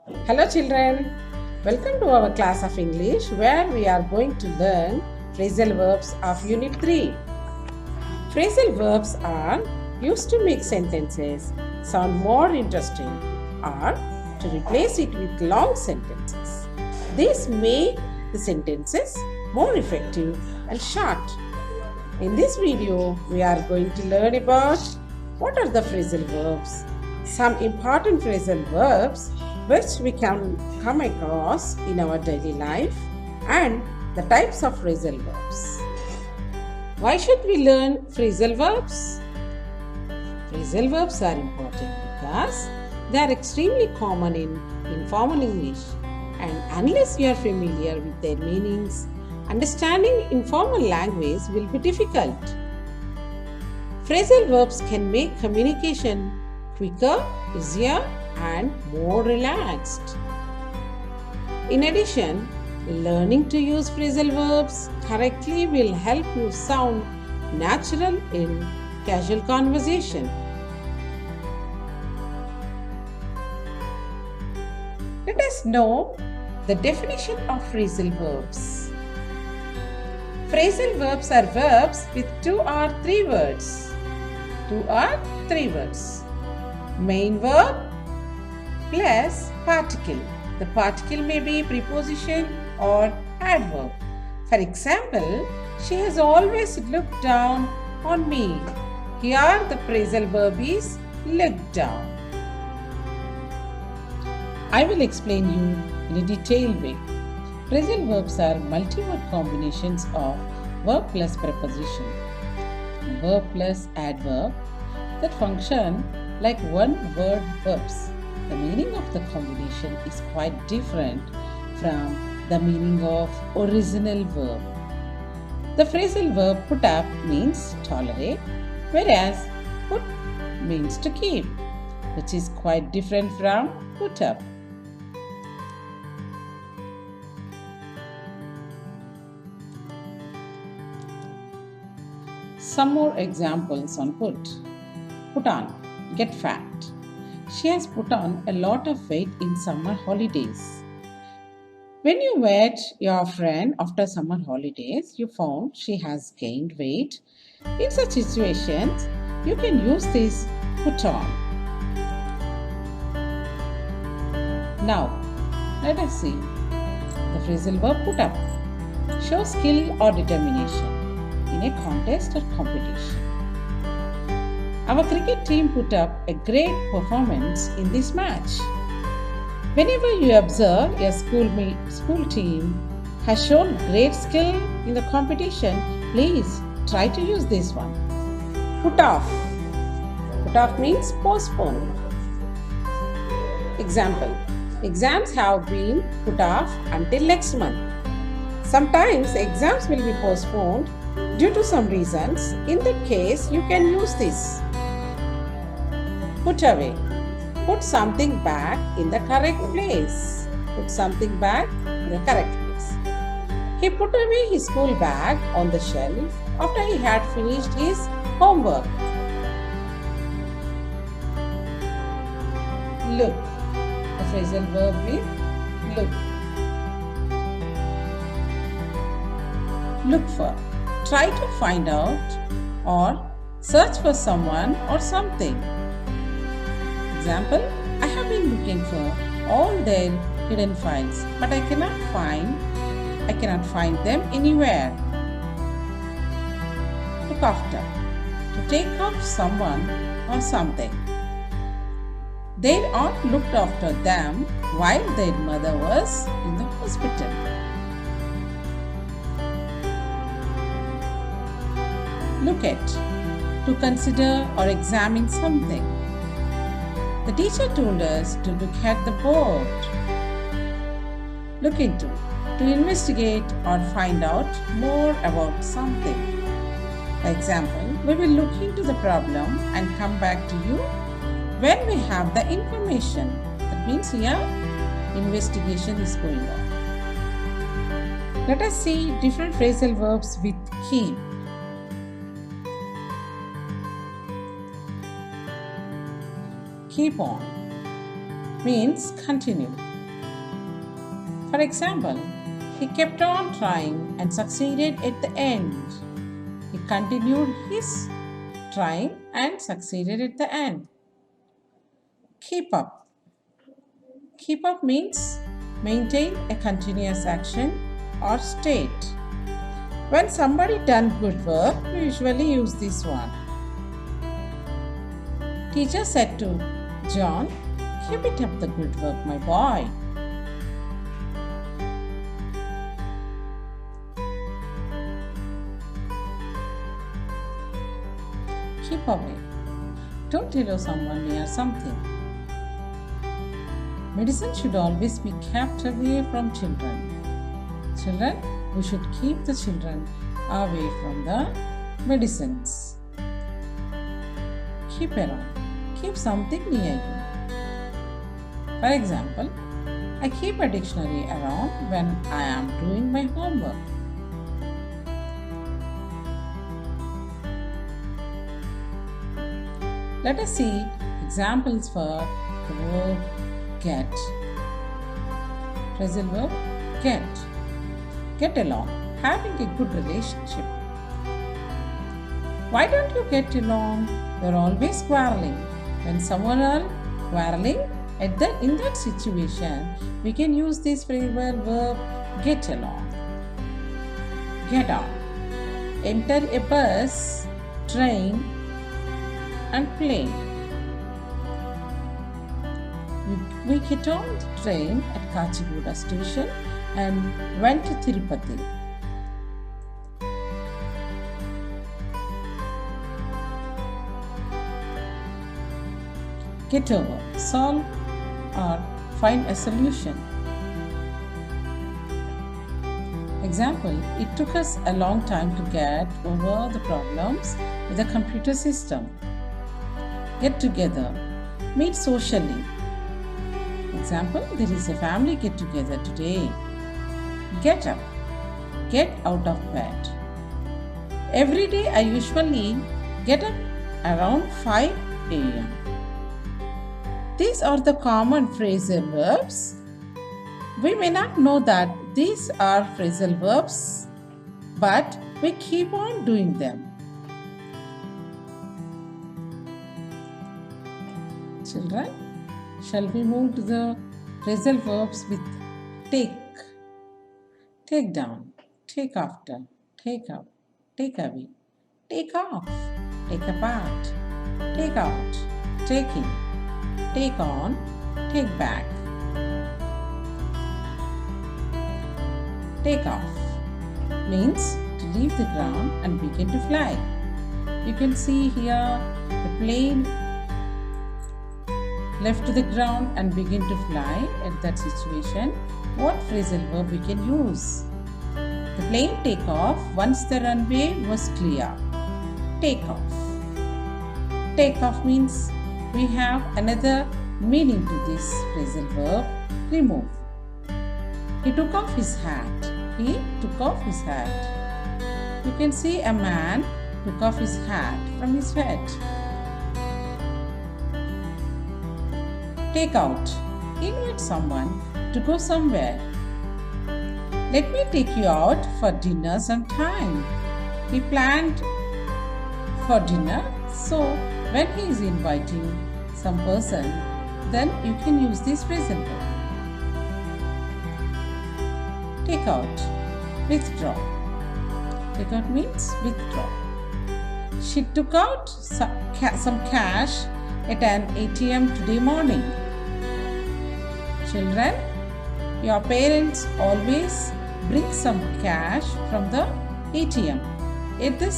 Hello children, welcome to our class of English where we are going to learn phrasal verbs of Unit 3. Phrasal verbs are used to make sentences sound more interesting or to replace it with long sentences. These make the sentences more effective and short. In this video, we are going to learn about what are the phrasal verbs, some important phrasal verbs which we can come across in our daily life, and the types of phrasal verbs. Why should we learn phrasal verbs? Phrasal verbs are important because they are extremely common in informal English, and unless you are familiar with their meanings, understanding informal language will be difficult. Phrasal verbs can make communication quicker, easier, and more relaxed. In addition, learning to use phrasal verbs correctly will help you sound natural in casual conversation. Let us know the definition of phrasal verbs. Phrasal verbs are verbs with 2 or 3 words. 2 or 3 words. Main verb plus particle. The particle may be preposition or adverb. For example, she has always looked down on me. Here the phrasal verb is look down. I will explain you in a detailed way. Phrasal verbs are multi-word combinations of verb plus preposition, verb plus adverb that function like one-word verbs. The meaning of the combination is quite different from the meaning of original verb. The phrasal verb put up means tolerate, whereas put means to keep, which is quite different from put up. Some more examples on put. Put on, get fat. She has put on a lot of weight in summer holidays. When you met your friend after summer holidays, you found she has gained weight. In such situations, you can use this put on. Now, let us see the phrasal verb put up. Show skill or determination in a contest or competition. Our cricket team put up a great performance in this match. Whenever you observe a school team has shown great skill in the competition, please try to use this one. Put off. Put off means postpone. Example. Exams have been put off until next month. Sometimes exams will be postponed due to some reasons. In that case, you can use this. Put away. Put something back in the correct place. Put something back in the correct place. He put away his school bag on the shelf after he had finished his homework. Look. The phrasal verb is look. Look for. Try to find out or search for someone or something. Example, I have been looking for all their hidden files, but I cannot find them anywhere. Look after. To take off someone or something. Their aunt looked after them while their mother was in the hospital. Look at. To consider or examine something. The teacher told us to look at the board. Look into. To investigate or find out more about something. For example, we will look into the problem and come back to you when we have the information. That means here, investigation is going on. Let us see different phrasal verbs with keep. Keep on means continue. For example, he kept on trying and succeeded at the end. He continued his trying and succeeded at the end. Keep up. Keep up means maintain a continuous action or state. When somebody done good work, we usually use this one. Teacher said to John, "Keep it up the good work, my boy." Keep away. Don't allow someone near something. Medicine should always be kept away from children. Children, we should keep the children away from the medicines. Keep around. Keep something near you. For example, I keep a dictionary around when I am doing my homework. Let us see examples for the verb get. Phrasal verb get. Get along, having a good relationship. Why don't you get along? You're always quarreling. When someone else quarreling, in that situation, we can use this phrasal verb get along. Get on. Enter a bus, train, and plane. We get on the train at Kachiguda station and went to Tirupati. Get over, solve or find a solution. Example, it took us a long time to get over the problems with the computer system. Get together, meet socially. Example, there is a family get together today. Get up, get out of bed. Every day I usually get up around 5 a.m. These are the common phrasal verbs. We may not know that these are phrasal verbs, but we keep on doing them. Children, shall we move to the phrasal verbs with take? Take down, take after, take up, take away, take off, take apart, take out, take in, take on, take back, take off means to leave the ground and begin to fly. You can see here the plane left the ground and begin to fly. At that situation, what phrasal verb we can use? The plane take off once the runway was clear. Take off. Take off means we have another meaning to this phrasal verb, remove. He took off his hat. He took off his hat. You can see a man took off his hat from his head. Take out. Invite someone to go somewhere. Let me take you out for dinner sometime. He planned for dinner, so when he is inviting some person, then you can use this phrasal verb. Take out. Withdraw. Take out means withdraw. She took out some cash at an ATM today morning. Children, your parents always bring some cash from the ATM. In that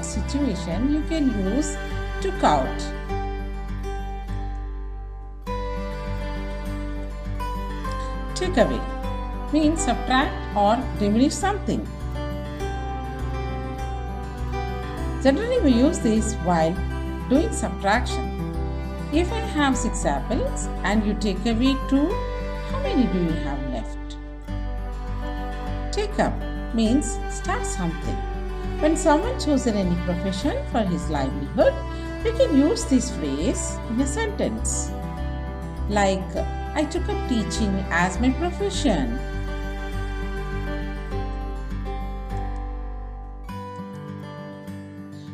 situation, you can use took out. Take away means subtract or diminish something. Generally, we use this while doing subtraction. If I have 6 apples and you take away 2, how many do you have left? Take up means start something. When someone chosen any profession for his livelihood, we can use this phrase in a sentence. Like, I took up teaching as my profession.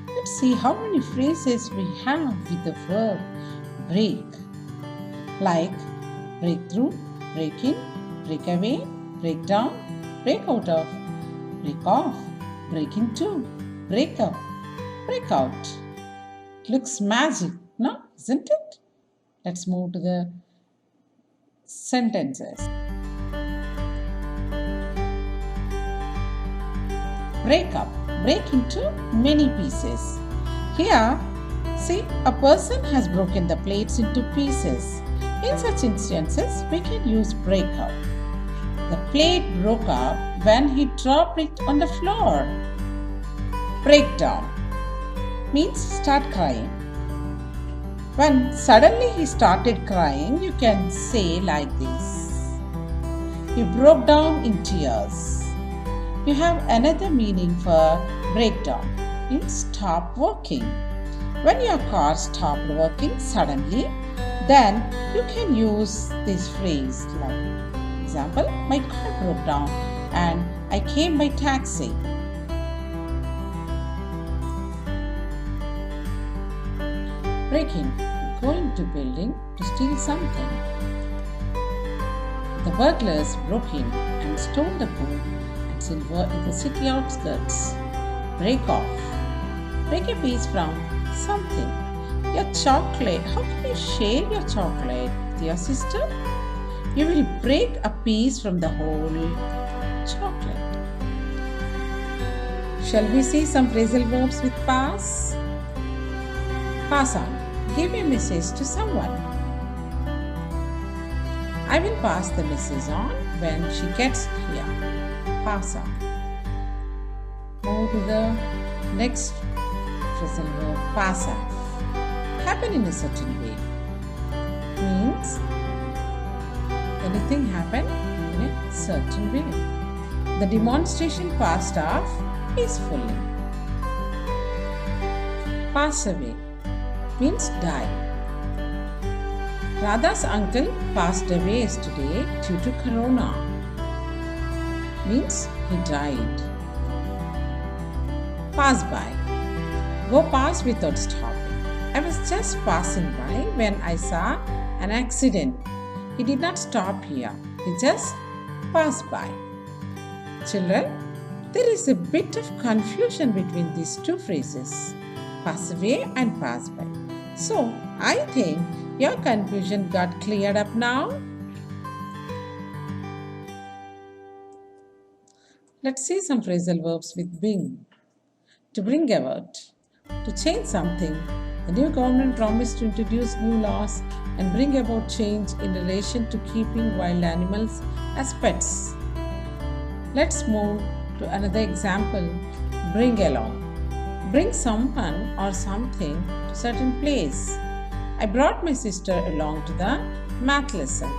Let's see how many phrases we have with the verb break. Like break through, break in, break away, break down, break out of, break off, break into, break up, break out. It looks magic, no? Isn't it? Let's move to the sentences. Break up, break into many pieces. Here, see, a person has broken the plates into pieces. In such instances, we can use break up. The plate broke up when he dropped it on the floor. Breakdown means start crying. When suddenly he started crying, you can say like this: he broke down in tears. You have another meaning for breakdown. Means stop working. When your car stopped working suddenly, then you can use this phrase like, example, my car broke down and I came by taxi. Breaking, going to building to steal something. The burglars broke in and stole the gold and silver in the city outskirts. Break off, break a piece from something. Your chocolate, how can you share your chocolate with your sister? You will break a piece from the whole chocolate. Shall we see some phrasal verbs with pass? Pass on. Give a message to someone. I will pass the message on when she gets here. Pass on. Move to the next phrasal verb, pass off. Happen in a certain way. Means anything happened in a certain way. The demonstration passed off peacefully. Pass away means die. Radha's uncle passed away yesterday due to corona. Means he died. Pass by. Go past without stopping. I was just passing by when I saw an accident. He did not stop here. He just passed by. Children, there is a bit of confusion between these two phrases, pass away and pass by. So, I think your confusion got cleared up now. Let's see some phrasal verbs with bring. To bring about. To change something. The new government promised to introduce new laws and bring about change in relation to keeping wild animals as pets. Let's move to another example. Bring along. Bring someone or something to a certain place. I brought my sister along to the math lesson.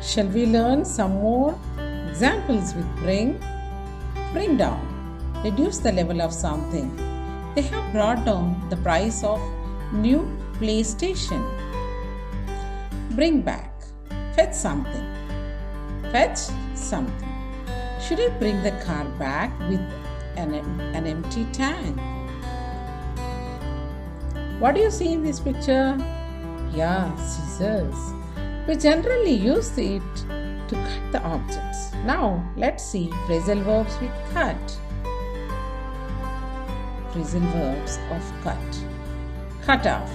Shall we learn some more examples with bring? Bring down. Reduce the level of something. They have brought down the price of new PlayStation. Bring back. Fetch something. Fetch something. Should I bring the car back with an empty tank? What do you see in this picture? Yeah, scissors. We generally use it to cut the objects. Now, let's see phrasal verbs with cut. Phrasal verbs of cut. Cut off.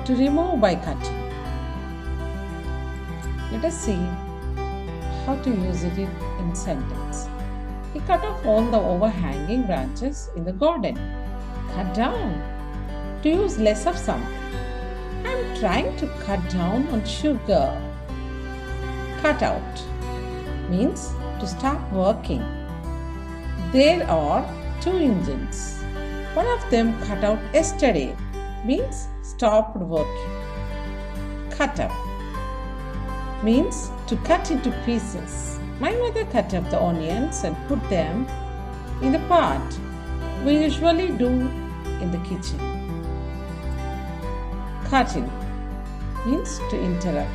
To remove by cutting. Let us see how to use it in sentence. He cut off all the overhanging branches in the garden. Cut down. To use less of something. I am trying to cut down on sugar. Cut out means to stop working. There are two engines. One of them cut out yesterday means stopped working. Cut up means to cut into pieces. My mother cut up the onions and put them in the pot we usually do in the kitchen. Cutting means to interrupt.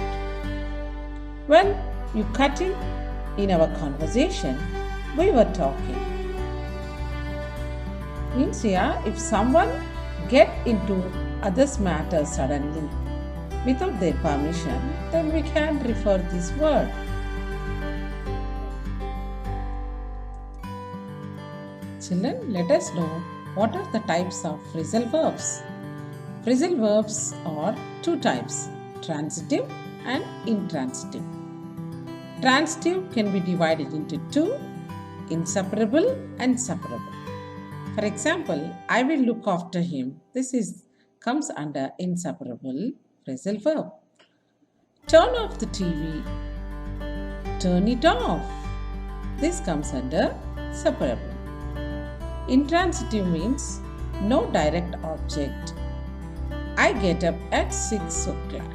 When you cut in our conversation, we were talking. Means here, if someone get into others' matters suddenly without their permission, then we can refer this word. Children, let us know what are the types of phrasal verbs. Phrasal verbs are two types, transitive and intransitive. Transitive can be divided into two, inseparable and separable. For example, I will look after him. This comes under inseparable phrasal verb. Turn off the TV. Turn it off. This comes under separable. Intransitive means no direct object. I get up at 6 o'clock.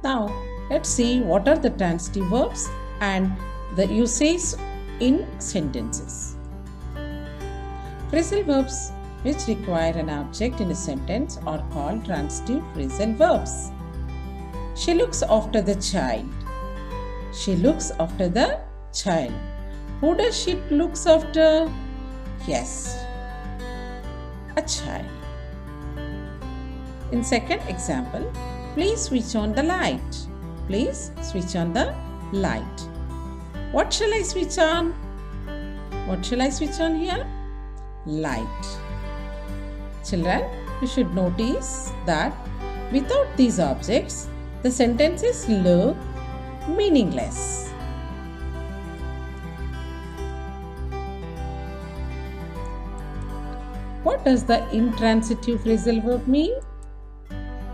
Now, let's see what are the transitive verbs and the usage in sentences. Phrasal verbs which require an object in a sentence are called transitive phrasal verbs. She looks after the child. She looks after the child. Who does she look after? Yes, a child. In second example, please switch on the light. Please switch on the light. What shall I switch on? What shall I switch on here? Light. Children, you should notice that without these objects, the sentences look meaningless. What does the intransitive phrasal verb mean?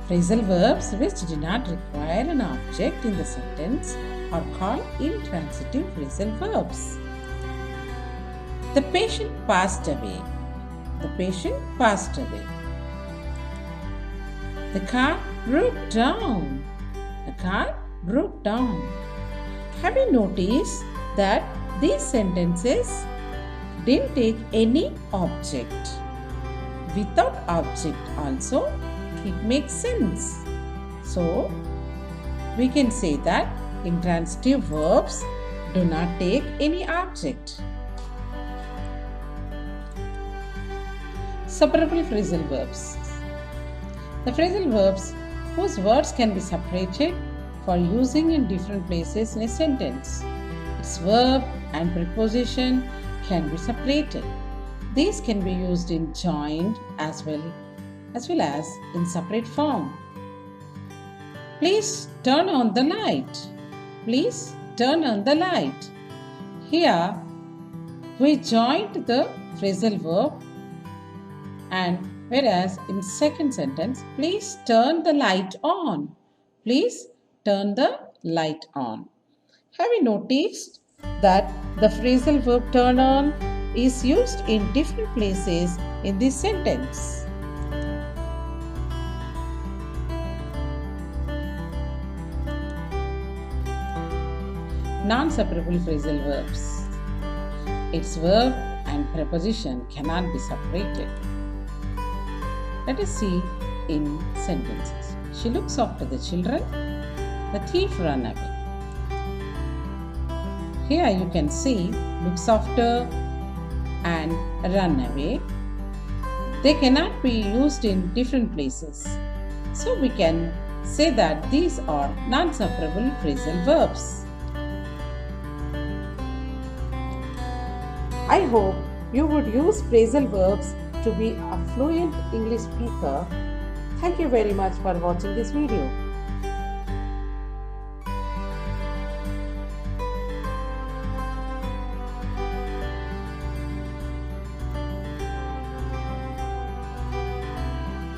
Phrasal verbs which do not require an object in the sentence are called intransitive phrasal verbs. The patient passed away. The patient passed away. The car broke down. The car broke down. Have you noticed that these sentences didn't take any object? Without object also, it makes sense. So, we can say that intransitive verbs do not take any object. Separable phrasal verbs. The phrasal verbs whose words can be separated for using in different places in a sentence. Its verb and preposition can be separated. These can be used in joined as well as in separate form. Please turn on the light. Please turn on the light. Here we joined the phrasal verb, and whereas in second sentence, please turn the light on. Please turn the light on. Have you noticed that the phrasal verb turn on is used in different places in this sentence? Non-separable phrasal verbs. Its verb and preposition cannot be separated. Let us see in sentences. She looks after the children. The thief ran away. Here you can see looks after and run away. They cannot be used in different places. So we can say that these are non-separable phrasal verbs. I hope you would use phrasal verbs to be a fluent English speaker. Thank you very much for watching this video.